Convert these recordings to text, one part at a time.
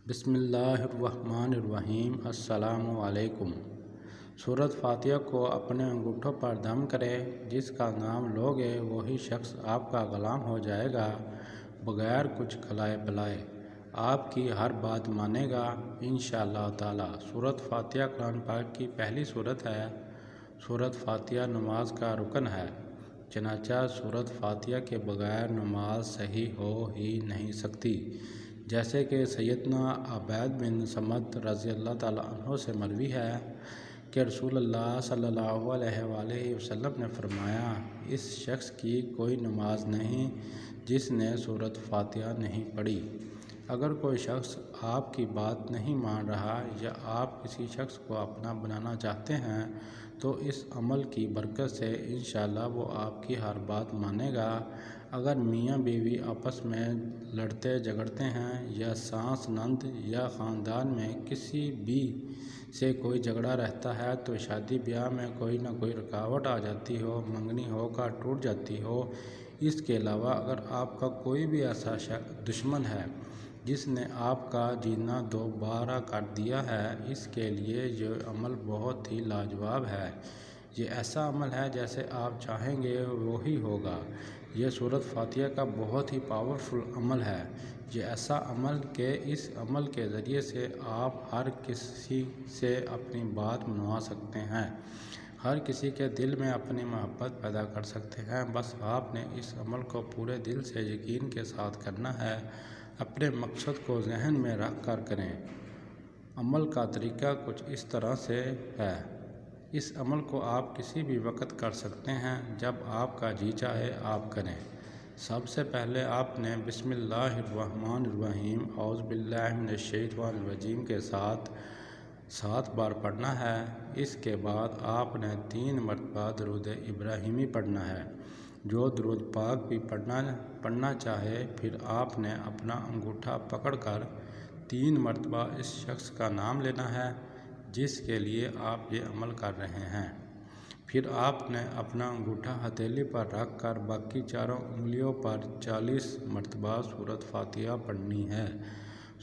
بسم اللہ الرحمن الرحیم۔ السلام علیکم۔ سورۃ فاتحہ کو اپنے انگوٹھوں پر دم کرے، جس کا نام لوگے وہی شخص آپ کا غلام ہو جائے گا، بغیر کچھ کھلائے پلائے آپ کی ہر بات مانے گا انشاءاللہ تعالی۔ سورۃ فاتحہ قرآن پاک کی پہلی سورت ہے۔ سورۃ فاتحہ نماز کا رکن ہے، چنانچہ سورۃ فاتحہ کے بغیر نماز صحیح ہو ہی نہیں سکتی، جیسے کہ سیدنا عبید بن صمت رضی اللہ تعالیٰ عنہ سے مروی ہے کہ رسول اللہ صلی اللہ علیہ وآلہ وسلم نے فرمایا، اس شخص کی کوئی نماز نہیں جس نے سورۃ فاتحہ نہیں پڑھی۔ اگر کوئی شخص آپ کی بات نہیں مان رہا یا آپ کسی شخص کو اپنا بنانا چاہتے ہیں تو اس عمل کی برکت سے انشاءاللہ وہ آپ کی ہر بات مانے گا۔ اگر میاں بیوی آپس میں لڑتے جھگڑتے ہیں یا ساس نند یا خاندان میں کسی بھی سے کوئی جھگڑا رہتا ہے تو شادی بیاہ میں کوئی نہ کوئی رکاوٹ آ جاتی ہو، منگنی ہو کر ٹوٹ جاتی ہو، اس کے علاوہ اگر آپ کا کوئی بھی ایسا دشمن ہے جس نے آپ کا جینا دوبارہ کر دیا ہے، اس کے لیے یہ عمل بہت ہی لاجواب ہے۔ یہ ایسا عمل ہے جیسے آپ چاہیں گے وہی ہوگا۔ یہ سورۃ فاتحہ کا بہت ہی پاورفل عمل ہے۔ یہ ایسا عمل کہ اس عمل کے ذریعے سے آپ ہر کسی سے اپنی بات منوا سکتے ہیں، ہر کسی کے دل میں اپنی محبت پیدا کر سکتے ہیں۔ بس آپ نے اس عمل کو پورے دل سے یقین کے ساتھ کرنا ہے، اپنے مقصد کو ذہن میں رکھ کر کریں۔ عمل کا طریقہ کچھ اس طرح سے ہے۔ اس عمل کو آپ کسی بھی وقت کر سکتے ہیں، جب آپ کا جی چاہے آپ کریں۔ سب سے پہلے آپ نے بسم اللہ الرحمن الرحیم اعوذ باللہ من الشیطان الرجیم کے ساتھ 7 بار پڑھنا ہے۔ اس کے بعد آپ نے 3 مرتبہ درود ابراہیمی پڑھنا ہے۔ جو درود پاک بھی پڑھنا چاہے، پھر آپ نے اپنا انگوٹھا پکڑ کر 3 مرتبہ اس شخص کا نام لینا ہے جس کے لیے آپ یہ عمل کر رہے ہیں۔ پھر آپ نے اپنا انگوٹھا ہتھیلی پر رکھ کر باقی چاروں انگلیوں پر 40 مرتبہ سورۃ فاتحہ پڑھنی ہے۔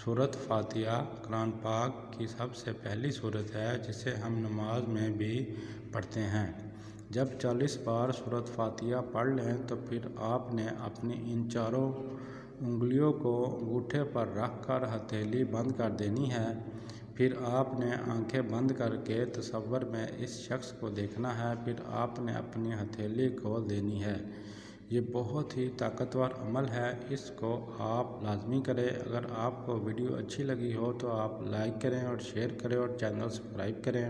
سورۃ فاتحہ قرآن پاک کی سب سے پہلی سورت ہے جسے ہم نماز میں بھی پڑھتے ہیں۔ جب 40 بار سورۃ فاتحہ پڑھ لیں تو پھر آپ نے اپنی ان چاروں انگلیوں کو انگوٹھے پر رکھ کر ہتھیلی بند کر دینی ہے۔ پھر آپ نے آنکھیں بند کر کے تصور میں اس شخص کو دیکھنا ہے، پھر آپ نے اپنی ہتھیلی کھول دینی ہے۔ یہ بہت ہی طاقتور عمل ہے، اس کو آپ لازمی کریں۔ اگر آپ کو ویڈیو اچھی لگی ہو تو آپ لائک کریں اور شیئر کریں اور چینل سبسکرائب کریں۔